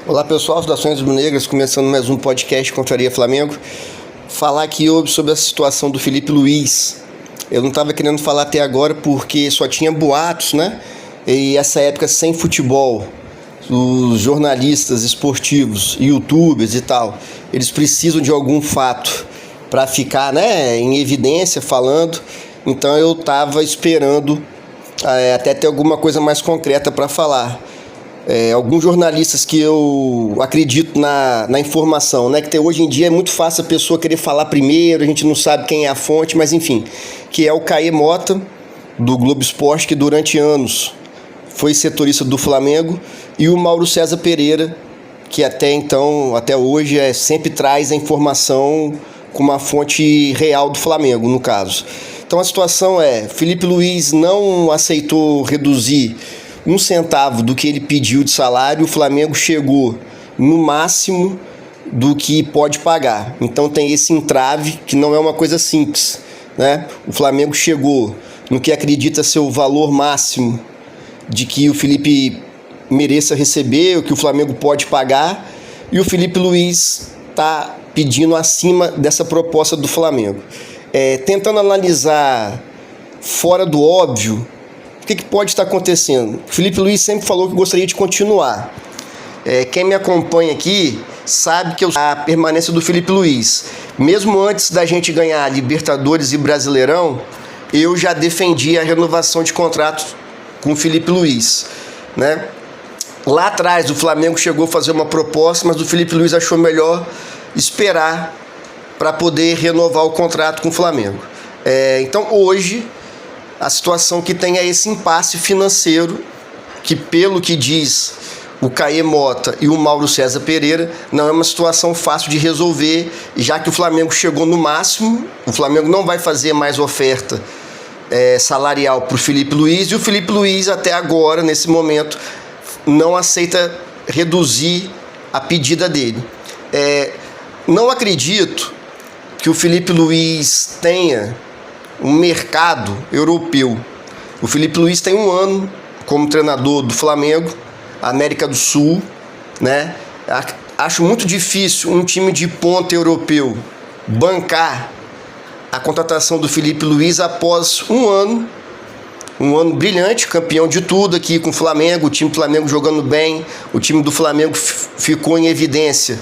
Olá pessoal, saudações rubro-negras, começando mais um podcast Confraria Flamengo. Falar aqui sobre a situação do Felipe Luiz. Eu não estava querendo falar até agora porque só tinha boatos, né? E essa época sem futebol, os jornalistas esportivos, youtubers e tal, eles precisam de algum fato para ficar, né, em evidência falando. Então eu estava esperando até ter alguma coisa mais concreta para falar. Alguns jornalistas que eu acredito na informação, né? Que hoje em dia é muito fácil a pessoa querer falar primeiro, a gente não sabe quem é a fonte, mas enfim, que é o Caê Mota, do Globo Esporte, que durante anos foi setorista do Flamengo, e o Mauro César Pereira, que até hoje sempre traz a informação com uma fonte real do Flamengo, no caso. Então a situação Felipe Luiz não aceitou reduzir um centavo do que ele pediu de salário, o Flamengo chegou no máximo do que pode pagar. Então tem esse entrave que não é uma coisa simples, né? O Flamengo chegou no que acredita ser o valor máximo de que o Felipe mereça receber, o que o Flamengo pode pagar, e o Felipe Luiz está pedindo acima dessa proposta do Flamengo. Tentando analisar fora do óbvio, o que pode estar acontecendo? O Felipe Luiz sempre falou que gostaria de continuar. Quem me acompanha aqui sabe que a permanência do Felipe Luiz, mesmo antes da gente ganhar Libertadores e Brasileirão, eu já defendi a renovação de contrato com o Felipe Luiz, né? Lá atrás o Flamengo chegou a fazer uma proposta, mas o Felipe Luiz achou melhor esperar para poder renovar o contrato com o Flamengo. Então hoje a situação que tem é esse impasse financeiro, que pelo que diz o Caê Mota e o Mauro César Pereira, não é uma situação fácil de resolver, já que o Flamengo chegou no máximo, o Flamengo não vai fazer mais oferta salarial para o Felipe Luiz, e o Felipe Luiz até agora, nesse momento, não aceita reduzir a pedida dele. Não acredito que o Felipe Luiz tenha um mercado europeu. O Felipe Luiz tem 1 ano como treinador do Flamengo, América do Sul, né? Acho muito difícil um time de ponta europeu bancar a contratação do Felipe Luiz após um ano brilhante, campeão de tudo aqui com o Flamengo, o time do Flamengo jogando bem, o time do Flamengo ficou em evidência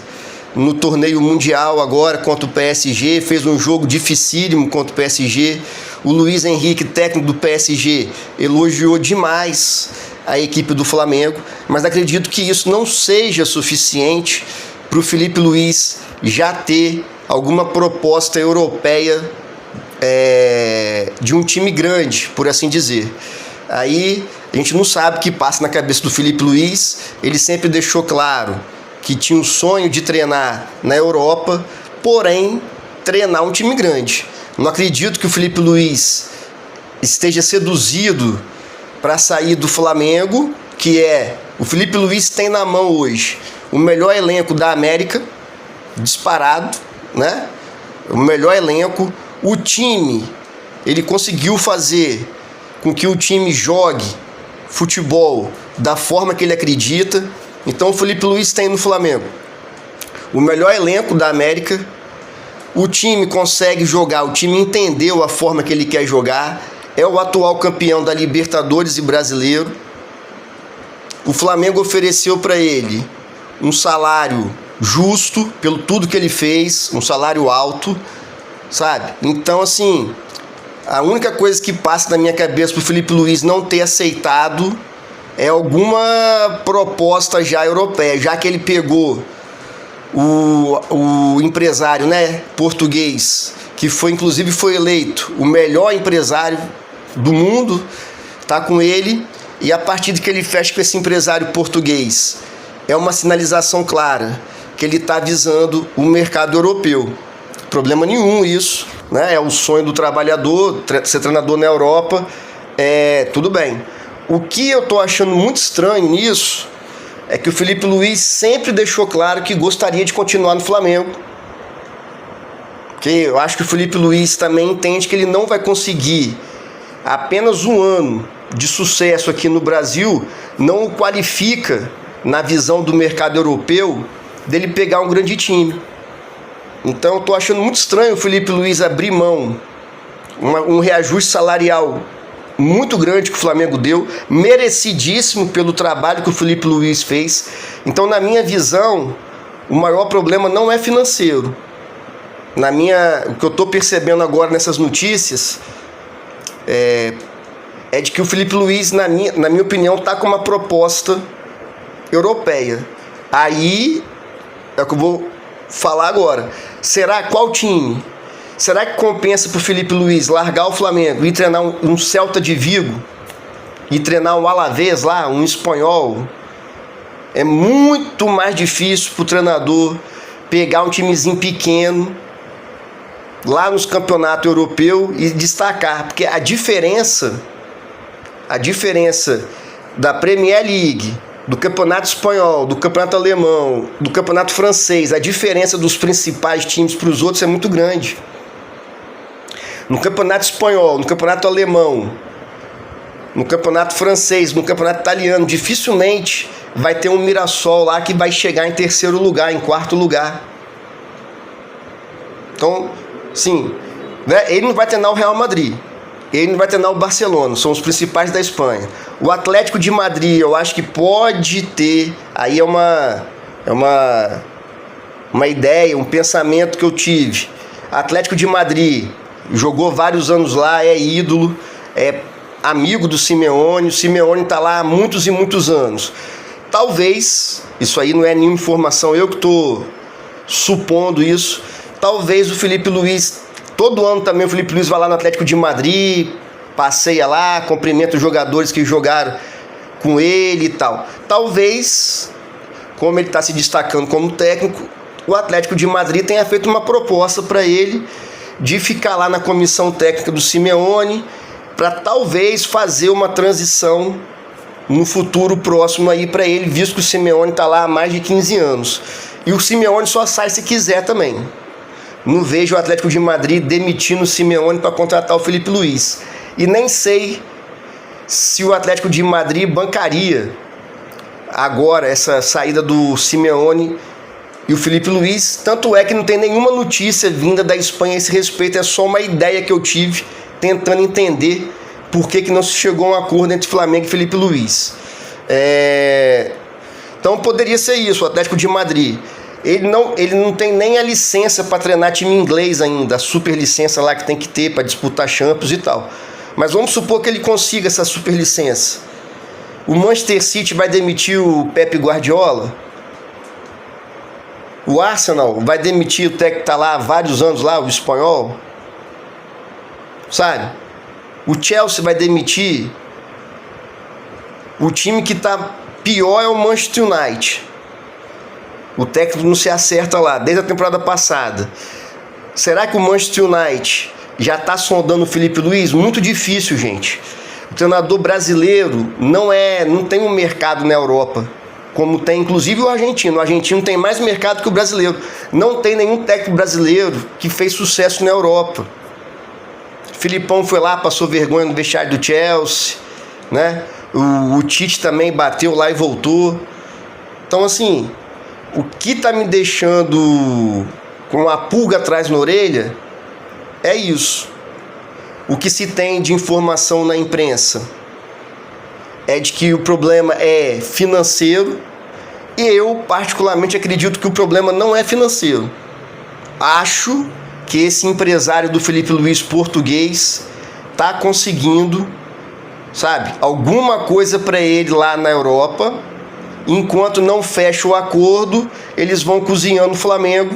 no torneio mundial agora contra o PSG, fez um jogo dificílimo contra o PSG. O Luiz Henrique, técnico do PSG, elogiou demais a equipe do Flamengo, mas acredito que isso não seja suficiente para o Felipe Luiz já ter alguma proposta europeia de um time grande, por assim dizer. Aí a gente não sabe o que passa na cabeça do Felipe Luiz. Ele sempre deixou claro que tinha um sonho de treinar na Europa, porém treinar um time grande. Não acredito que o Felipe Luiz esteja seduzido para sair do Flamengo, o Felipe Luiz tem na mão hoje o melhor elenco da América, disparado, né? O melhor elenco. O time, ele conseguiu fazer com que o time jogue futebol da forma que ele acredita. Então o Felipe Luiz tem no Flamengo o melhor elenco da América, o time consegue jogar, o time entendeu a forma que ele quer jogar, é o atual campeão da Libertadores e Brasileiro. O Flamengo ofereceu para ele um salário justo pelo tudo que ele fez, um salário alto, sabe? Então assim, a única coisa que passa na minha cabeça pro Felipe Luiz não ter aceitado é alguma proposta já europeia, já que ele pegou o empresário, né, português, que inclusive foi eleito o melhor empresário do mundo, tá com ele, e a partir de que ele fecha com esse empresário português, é uma sinalização clara que ele está visando o mercado europeu. Problema nenhum isso, né? É o sonho do trabalhador, ser treinador na Europa, tudo bem. O que eu tô achando muito estranho nisso é que o Felipe Luiz sempre deixou claro que gostaria de continuar no Flamengo. Porque eu acho que o Felipe Luiz também entende que ele não vai conseguir apenas 1 ano de sucesso aqui no Brasil, não o qualifica na visão do mercado europeu, dele pegar um grande time. Então eu estou achando muito estranho o Felipe Luiz abrir mão, um reajuste salarial muito grande que o Flamengo deu, merecidíssimo pelo trabalho que o Felipe Luiz fez. Então, na minha visão, o maior problema não é financeiro. O que eu estou percebendo agora nessas notícias é de que o Felipe Luiz, na minha opinião, está com uma proposta europeia. Aí é o que eu vou falar agora. Será qual time? Será que compensa para o Felipe Luiz largar o Flamengo e treinar um Celta de Vigo? E treinar um Alavés lá, um Espanhol? É muito mais difícil para o treinador pegar um timezinho pequeno lá nos campeonatos europeus e destacar. Porque a diferença da Premier League, do campeonato espanhol, do campeonato alemão, do campeonato francês, a diferença dos principais times para os outros é muito grande. No campeonato espanhol, no campeonato alemão, no campeonato francês, no campeonato italiano, dificilmente vai ter um Mirassol lá que vai chegar em terceiro lugar, em quarto lugar. Então, sim, né? Ele não vai treinar o Real Madrid, ele não vai treinar o Barcelona, são os principais da Espanha. O Atlético de Madrid, eu acho que pode ter, aí é uma ideia, um pensamento que eu tive. Atlético de Madrid jogou vários anos lá, é ídolo, é amigo do Simeone, o Simeone está lá há muitos e muitos anos. Talvez, isso aí não é nenhuma informação, eu que estou supondo isso, talvez o Felipe Luiz, todo ano também o Felipe Luiz vai lá no Atlético de Madrid, passeia lá, cumprimenta os jogadores que jogaram com ele e tal. Talvez, como ele está se destacando como técnico, o Atlético de Madrid tenha feito uma proposta para ele de ficar lá na comissão técnica do Simeone para talvez fazer uma transição no futuro próximo aí para ele, visto que o Simeone está lá há mais de 15 anos. E o Simeone só sai se quiser também. Não vejo o Atlético de Madrid demitindo o Simeone para contratar o Felipe Luiz. E nem sei se o Atlético de Madrid bancaria agora essa saída do Simeone e o Felipe Luiz. Tanto é que não tem nenhuma notícia vinda da Espanha a esse respeito. É só uma ideia que eu tive tentando entender por que não se chegou a um acordo entre Flamengo e Felipe Luiz. Então poderia ser isso, o Atlético de Madrid. Ele não tem nem a licença para treinar time inglês ainda, a super licença lá que tem que ter para disputar Champions e tal. Mas vamos supor que ele consiga essa super licença. O Manchester City vai demitir o Pep Guardiola? O Arsenal vai demitir o técnico que está lá há vários anos lá, o espanhol? Sabe? O Chelsea vai demitir? O time que está pior é o Manchester United. O técnico não se acerta lá, desde a temporada passada. Será que o Manchester United já está sondando o Felipe Luiz? Muito difícil, gente. O treinador brasileiro não tem um mercado na Europa, como tem inclusive o argentino. O argentino tem mais mercado que o brasileiro. Não tem nenhum técnico brasileiro que fez sucesso na Europa. Filipão foi lá, passou vergonha no vestiário do Chelsea, né? O Tite também bateu lá e voltou. Então, assim, o que está me deixando com uma pulga atrás na orelha é isso. O que se tem de informação na imprensa é de que o problema é financeiro, e eu particularmente acredito que o problema não é financeiro. Acho que esse empresário do Felipe Luiz português está conseguindo, sabe, alguma coisa para ele lá na Europa. Enquanto não fecha o acordo, eles vão cozinhando o Flamengo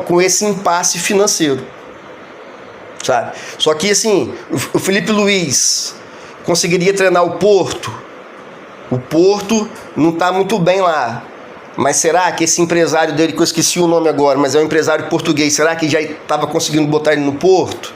com esse impasse financeiro, sabe? Só que assim, o Felipe Luiz conseguiria treinar o Porto. O Porto não está muito bem lá. Mas será que esse empresário dele, que eu esqueci o nome agora, mas é um empresário português, será que já estava conseguindo botar ele no Porto?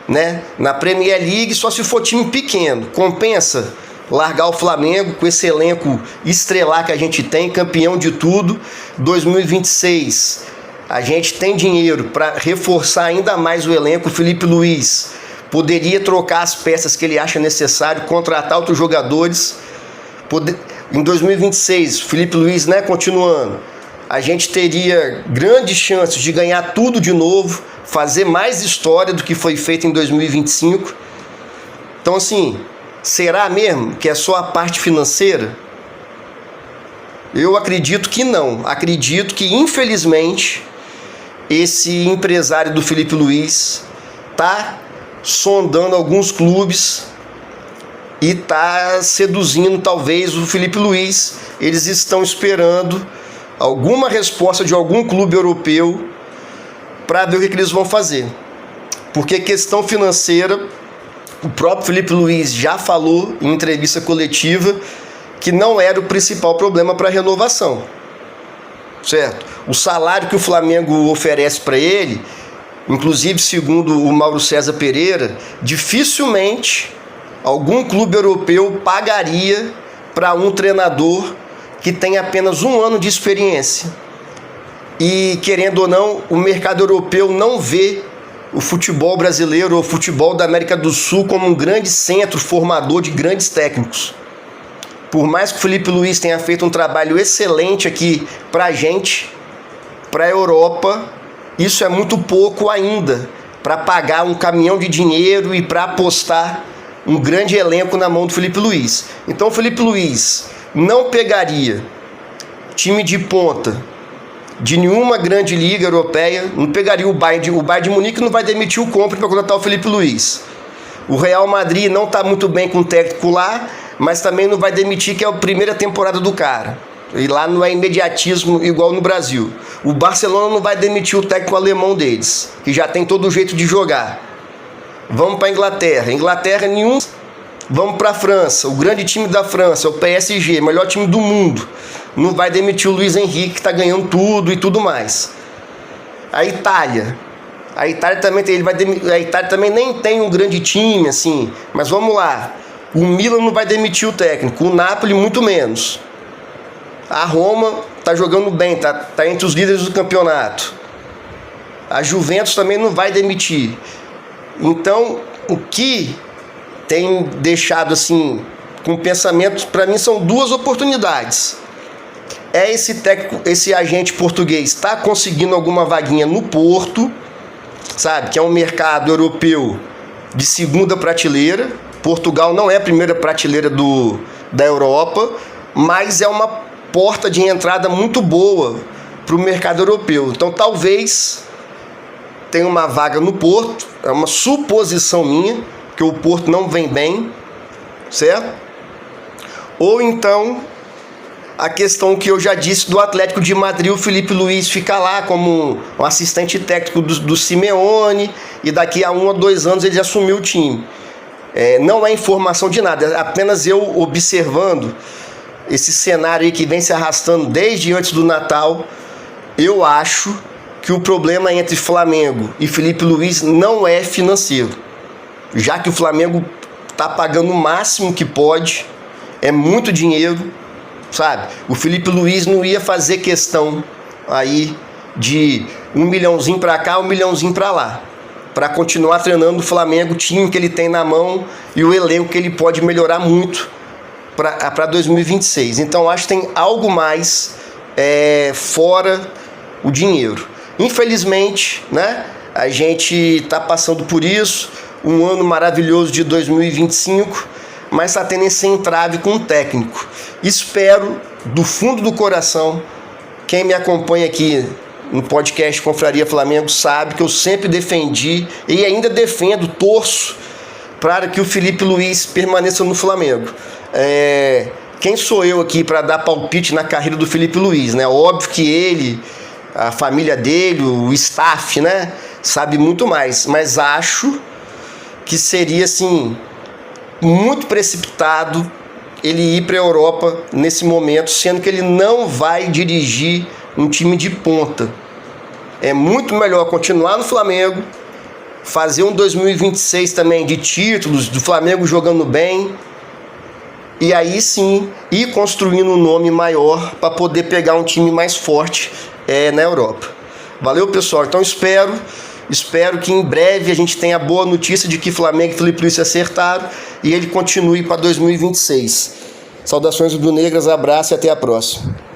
Né? Na Premier League, só se for time pequeno. Compensa largar o Flamengo com esse elenco estrelar que a gente tem, campeão de tudo. 2026, a gente tem dinheiro para reforçar ainda mais o elenco. O Felipe Luiz poderia trocar as peças que ele acha necessário, contratar outros jogadores Em 2026, Felipe Luiz, né, continuando, a gente teria grandes chances de ganhar tudo de novo, fazer mais história do que foi feito em 2025. Então, assim, será mesmo que é só a parte financeira? Eu acredito que não. Acredito que, infelizmente, esse empresário do Felipe Luiz está sondando alguns clubes e está seduzindo talvez o Felipe Luiz. Eles estão esperando alguma resposta de algum clube europeu para ver o que eles vão fazer. Porque questão financeira, o próprio Felipe Luiz já falou em entrevista coletiva que não era o principal problema para a renovação, certo? O salário que o Flamengo oferece para ele, inclusive segundo o Mauro César Pereira, dificilmente algum clube europeu pagaria para um treinador que tem apenas 1 ano de experiência. E, querendo ou não, o mercado europeu não vê o futebol brasileiro ou o futebol da América do Sul como um grande centro formador de grandes técnicos. Por mais que o Felipe Luiz tenha feito um trabalho excelente aqui para a gente, para a Europa, isso é muito pouco ainda para pagar um caminhão de dinheiro e para apostar um grande elenco na mão do Felipe Luiz. Então o Felipe Luiz não pegaria time de ponta de nenhuma grande liga europeia, não pegaria o Bayern de Munique não vai demitir o Compre para contratar o Felipe Luiz. O Real Madrid não está muito bem com o técnico lá, mas também não vai demitir, que é a primeira temporada do cara. E lá não é imediatismo igual no Brasil. O Barcelona não vai demitir o técnico alemão deles, que já tem todo o jeito de jogar. Vamos para a Inglaterra. Inglaterra nenhum. Vamos para a França. O grande time da França, o PSG, melhor time do mundo. Não vai demitir o Luiz Henrique, que está ganhando tudo e tudo mais. A Itália. A Itália também nem tem um grande time, assim. Mas vamos lá. O Milan não vai demitir o técnico. O Napoli, muito menos. A Roma está jogando bem, tá entre os líderes do campeonato. A Juventus também não vai demitir. Então, o que tem deixado assim com pensamento, para mim são 2 oportunidades. É esse técnico, esse agente português está conseguindo alguma vaguinha no Porto, sabe, que é um mercado europeu de segunda prateleira. Portugal não é a primeira prateleira da Europa, mas é uma porta de entrada muito boa para o mercado europeu. Então talvez tenha uma vaga no Porto, é uma suposição minha, que o Porto não vem bem, certo? Ou então a questão que eu já disse do Atlético de Madrid, o Felipe Luiz fica lá como um assistente técnico do Simeone e daqui a 1 ou 2 anos ele assumiu o time. Não é informação de nada, é apenas eu observando esse cenário aí que vem se arrastando desde antes do Natal. Eu acho que o problema entre Flamengo e Felipe Luiz não é financeiro, já que o Flamengo está pagando o máximo que pode, é muito dinheiro, sabe? O Felipe Luiz não ia fazer questão aí de 1 milhãozinho para cá, 1 milhãozinho para lá, para continuar treinando o Flamengo, o time que ele tem na mão e o elenco que ele pode melhorar muito para 2026. Então acho que tem algo mais fora o dinheiro. Infelizmente, né, a gente está passando por isso, um ano maravilhoso de 2025, mas está tendo esse entrave com o técnico. Espero, do fundo do coração, quem me acompanha aqui no podcast Confraria Flamengo sabe que eu sempre defendi e ainda defendo, torço para que o Felipe Luiz permaneça no Flamengo. Quem sou eu aqui para dar palpite na carreira do Felipe Luiz, né? Óbvio que ele, a família dele, o staff, né, sabe muito mais, mas acho que seria assim muito precipitado ele ir para a Europa nesse momento, sendo que ele não vai dirigir um time de ponta. É muito melhor continuar no Flamengo, fazer um 2026 também de títulos, do Flamengo jogando bem, e aí sim ir construindo um nome maior para poder pegar um time mais forte na Europa. Valeu, pessoal. Então espero que em breve a gente tenha a boa notícia de que Flamengo e Felipe Luiz se acertaram e ele continue para 2026. Saudações rubro-negras, abraço e até a próxima.